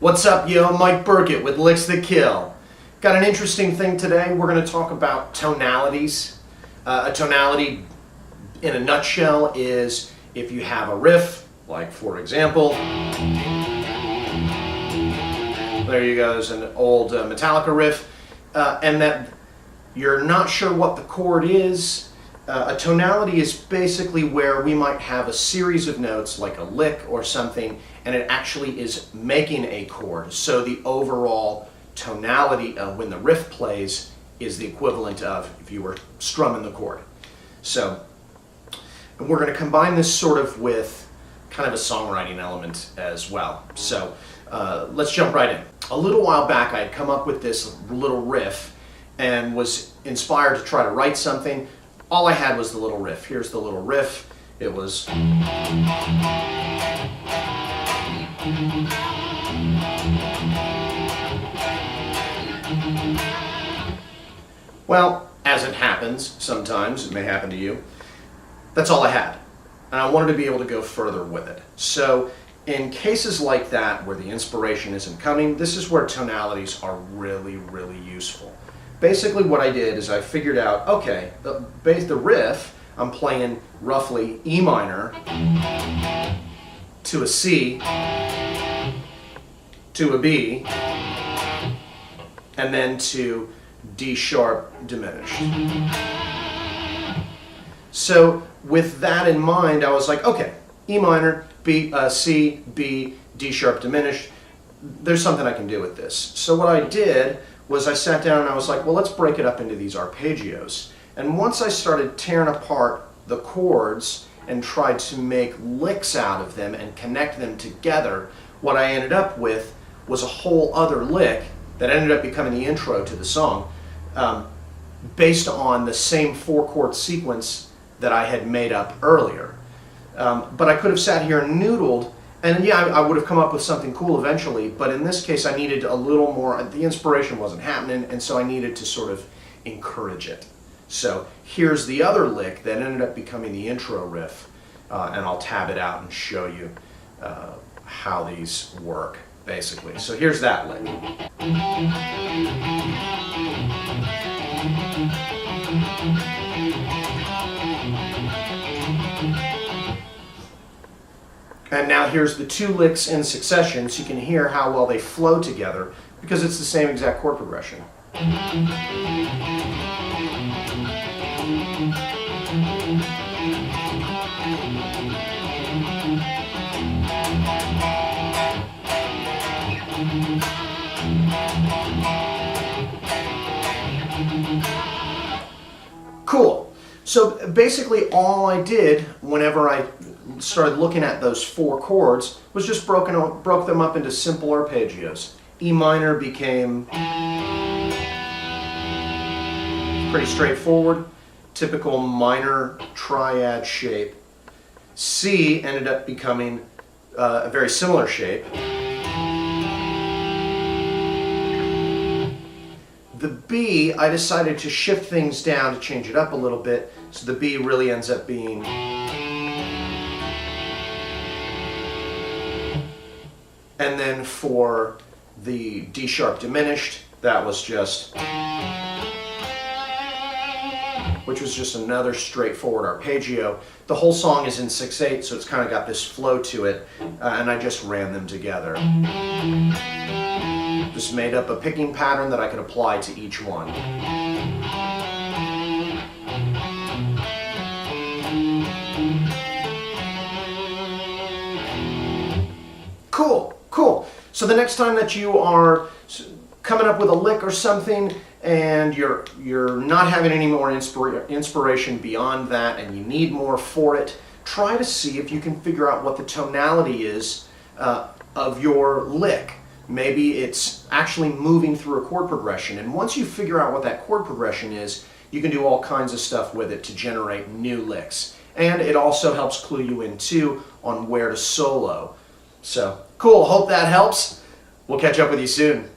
What's up, yo? Mike Burkett with Licks That Kill. Got an interesting thing today. We're going to talk about tonalities. A tonality, in a nutshell, is if you have a riff, like for example, there you go, is an old Metallica riff, and that you're not sure what the chord is. A tonality is basically where we might have a series of notes, like a lick or something, and it actually is making a chord. So the overall tonality when the riff plays is the equivalent of if you were strumming the chord. So and we're going to combine this sort of with kind of a songwriting element as well. So let's jump right in. A little while back I had come up with this little riff and was inspired to try to write something. All I had was the little riff. Here's the little riff. It was... Well, as it happens, sometimes, it may happen to you, that's all I had. And I wanted to be able to go further with it. So in cases like that where the inspiration isn't coming, this is where tonalities are really, really useful. Basically what I did is I figured out, okay, the riff, I'm playing roughly E minor to a C to a B and then to D sharp diminished. So with that in mind, I was like, okay, E minor, B, C, B, D sharp diminished, there's something I can do with this. So what I did was I sat down and I was like, well, let's break it up into these arpeggios. And once I started tearing apart the chords and tried to make licks out of them and connect them together, what I ended up with was a whole other lick that ended up becoming the intro to the song, based on the same 4-chord sequence that I had made up earlier. But I could have sat here and noodled, and yeah, I would have come up with something cool eventually, but in this case I needed a little more, the inspiration wasn't happening, and so I needed to sort of encourage it. So here's the other lick that ended up becoming the intro riff, and I'll tab it out and show you how these work, basically. So here's that lick. And now here's the two licks in succession, so you can hear how well they flow together, because it's the same exact chord progression. Cool. So basically all I did whenever I started looking at those 4 chords was just broke them up into simple arpeggios. E minor became pretty straightforward, typical minor triad shape. C ended up becoming a very similar shape. The B, I decided to shift things down to change it up a little bit, so the B really ends up being... And then for the D sharp diminished, that was just... which was just another straightforward arpeggio. The whole song is in 6/8, so it's kind of got this flow to it, and I just ran them together. Just made up a picking pattern that I could apply to each one. Cool, cool. So the next time that you are coming up with a lick or something and you're not having any more inspiration beyond that and you need more for it, try to see if you can figure out what the tonality is of your lick. Maybe it's actually moving through a chord progression, and once you figure out what that chord progression is, you can do all kinds of stuff with it to generate new licks. And it also helps clue you in too on where to solo. So cool, hope that helps. We'll catch up with you soon.